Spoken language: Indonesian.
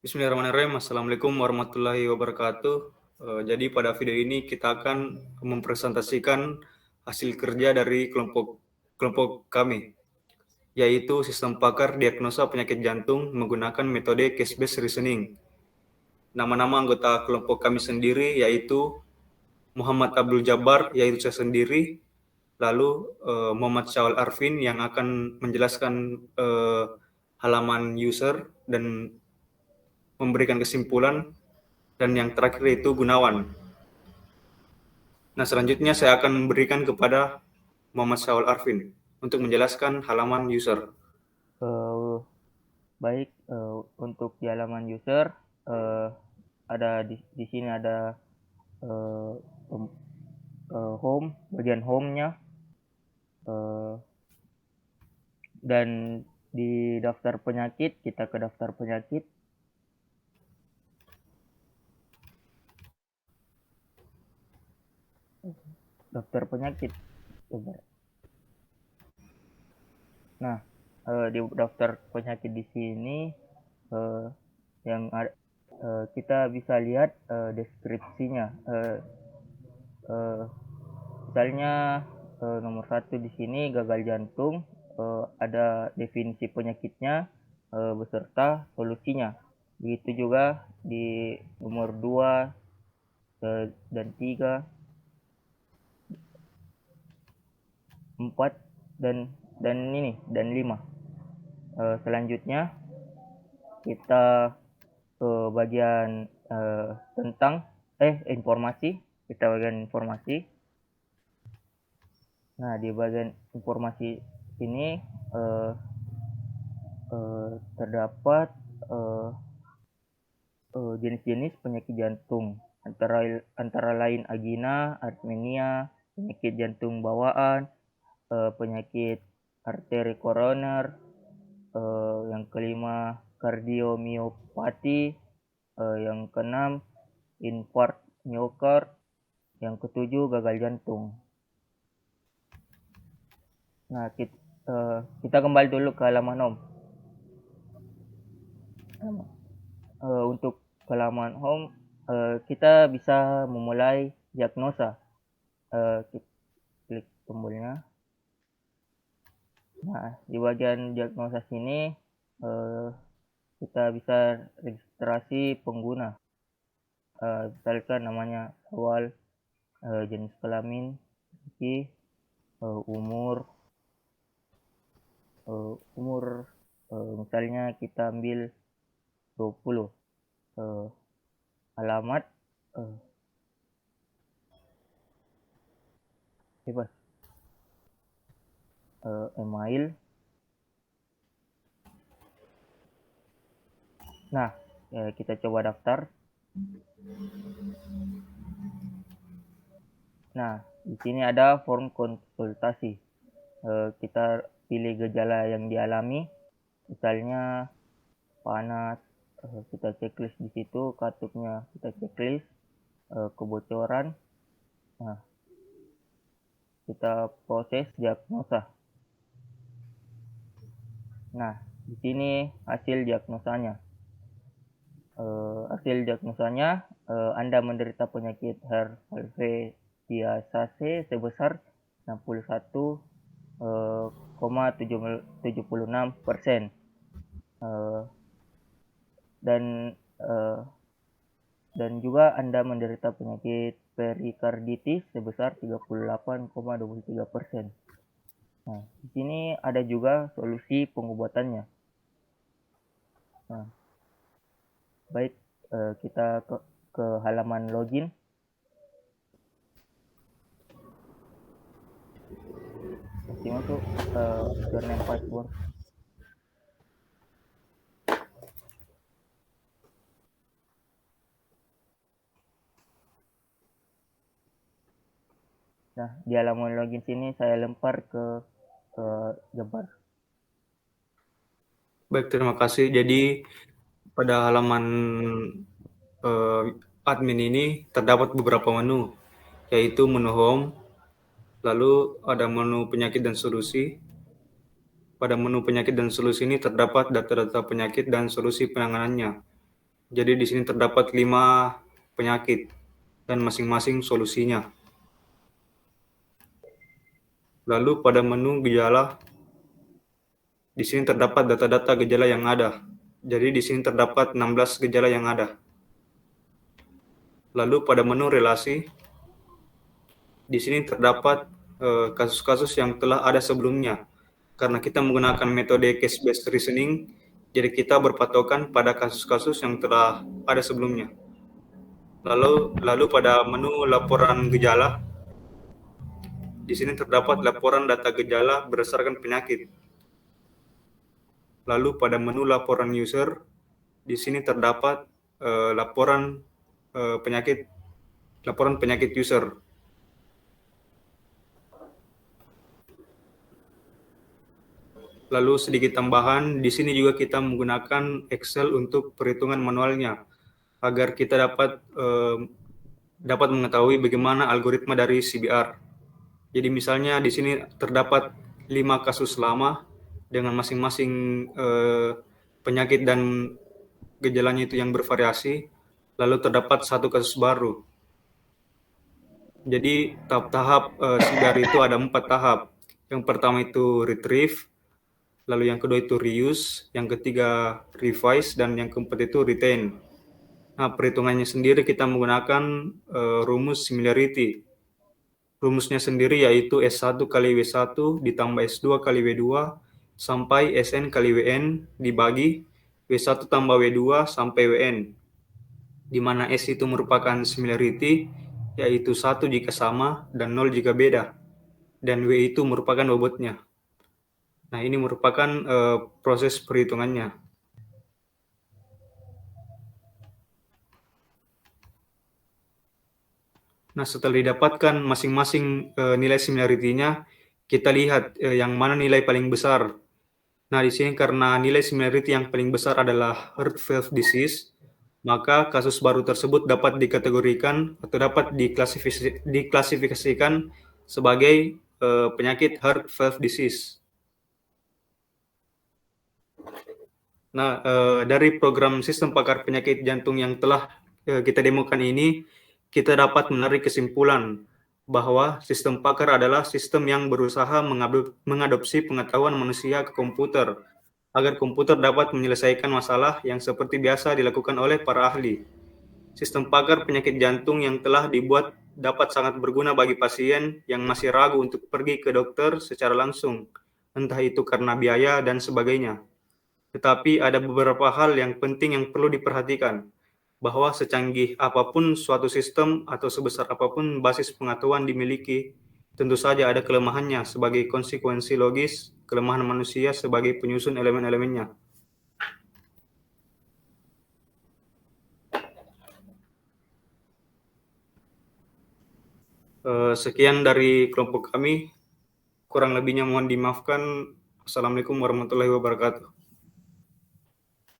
Bismillahirrahmanirrahim. Assalamualaikum warahmatullahi wabarakatuh. Jadi pada video ini kita akan mempresentasikan hasil kerja dari kelompok kami, yaitu sistem pakar diagnosa penyakit jantung menggunakan metode case-based reasoning. Nama-nama anggota kelompok kami sendiri yaitu Muhammad Abdul Jabbar, yaitu saya sendiri, lalu Muhammad Syawal Arfin yang akan menjelaskan halaman user dan memberikan kesimpulan, dan yang terakhir itu Gunawan. Nah, selanjutnya saya akan memberikan kepada Muhammad Syawal Arfin untuk menjelaskan halaman user. Baik, untuk di halaman user ada di sini ada home, bagian home-nya, dan di daftar penyakit kita ke daftar penyakit. Daftar penyakit, coba. Nah, di daftar penyakit di sini yang kita bisa lihat deskripsinya. Misalnya nomor 1 di sini gagal jantung, ada definisi penyakitnya beserta solusinya. Begitu juga di nomor 2 dan 3, 4 dan 5. Selanjutnya kita ke bagian tentang informasi. Kita bagian informasi. Nah, di bagian informasi ini terdapat jenis-jenis penyakit jantung, antara lain angina, arrhythmia, penyakit jantung bawaan, penyakit arteri koroner, yang kelima kardiomiopati, yang keenam infark miokard, yang ketujuh gagal jantung. Nah, kita kembali dulu ke halaman home. Untuk halaman home, kita bisa memulai diagnosa. Klik tombolnya. Nah, di bagian diagnosa sini kita bisa registrasi pengguna. Misalkan namanya awal, jenis kelamin, umur, misalnya kita ambil 20, alamat, bebas, email. Nah, kita coba daftar. Nah, di sini ada form konsultasi. Kita pilih gejala yang dialami, misalnya panas, kita checklist di situ, katupnya kita checklist, kebocoran. Nah, kita proses diagnosa. Nah, di sini hasil diagnosanya. Hasil diagnosanya, Anda menderita penyakit Herpetiaceae sebesar 61,76%, dan juga Anda menderita penyakit perikarditis sebesar 38,23%. Nah, di sini ada juga solusi pengobatannya. Nah, baik, kita ke halaman login. Masih masuk username password. Nah, di halaman login sini saya lempar ke Jabbar. Baik, terima kasih. Jadi pada halaman admin ini terdapat beberapa menu, yaitu menu home, lalu ada menu penyakit dan solusi. Pada menu penyakit dan solusi ini terdapat data-data penyakit dan solusi penanganannya. Jadi di sini terdapat 5 penyakit dan masing-masing solusinya. Lalu pada menu gejala, di sini terdapat data-data gejala yang ada. Jadi di sini terdapat 16 gejala yang ada. Lalu pada menu relasi, di sini terdapat kasus-kasus yang telah ada sebelumnya. Karena kita menggunakan metode case-based reasoning, jadi kita berpatokan pada kasus-kasus yang telah ada sebelumnya. Lalu pada menu laporan gejala, di sini terdapat laporan data gejala berdasarkan penyakit. Lalu pada menu laporan user, di sini terdapat laporan penyakit user. Lalu sedikit tambahan, di sini juga kita menggunakan Excel untuk perhitungan manualnya, agar kita dapat mengetahui bagaimana algoritma dari CBR. Jadi misalnya di sini terdapat 5 kasus lama dengan masing-masing penyakit dan gejalanya itu yang bervariasi, lalu terdapat 1 kasus baru. Jadi tahap-tahap CBR itu ada 4 tahap. Yang pertama itu retrieve, lalu yang kedua itu reuse, yang ketiga revise, dan yang keempat itu retain. Nah, perhitungannya sendiri kita menggunakan rumus similarity. Rumusnya sendiri yaitu S1 kali W1 ditambah S2 kali W2 sampai Sn kali Wn dibagi W1 tambah W2 sampai Wn, di mana S itu merupakan similarity, yaitu 1 jika sama dan 0 jika beda, dan W itu merupakan bobotnya. Nah, ini merupakan proses perhitungannya. Nah, setelah didapatkan masing-masing nilai similarity-nya, kita lihat yang mana nilai paling besar. Nah, di sini karena nilai similarity yang paling besar adalah heart valve disease, maka kasus baru tersebut dapat dikategorikan atau dapat diklasifikasikan sebagai penyakit heart valve disease. Nah, dari program sistem pakar penyakit jantung yang telah kita demokan ini, kita dapat menarik kesimpulan bahwa sistem pakar adalah sistem yang berusaha mengadopsi pengetahuan manusia ke komputer, agar komputer dapat menyelesaikan masalah yang seperti biasa dilakukan oleh para ahli. Sistem pakar penyakit jantung yang telah dibuat dapat sangat berguna bagi pasien yang masih ragu untuk pergi ke dokter secara langsung, entah itu karena biaya dan sebagainya. Tetapi ada beberapa hal yang penting yang perlu diperhatikan, bahwa secanggih apapun suatu sistem atau sebesar apapun basis pengetahuan dimiliki, tentu saja ada kelemahannya sebagai konsekuensi logis, kelemahan manusia sebagai penyusun elemen-elemennya. Sekian dari kelompok kami, kurang lebihnya mohon dimaafkan. Assalamualaikum warahmatullahi wabarakatuh.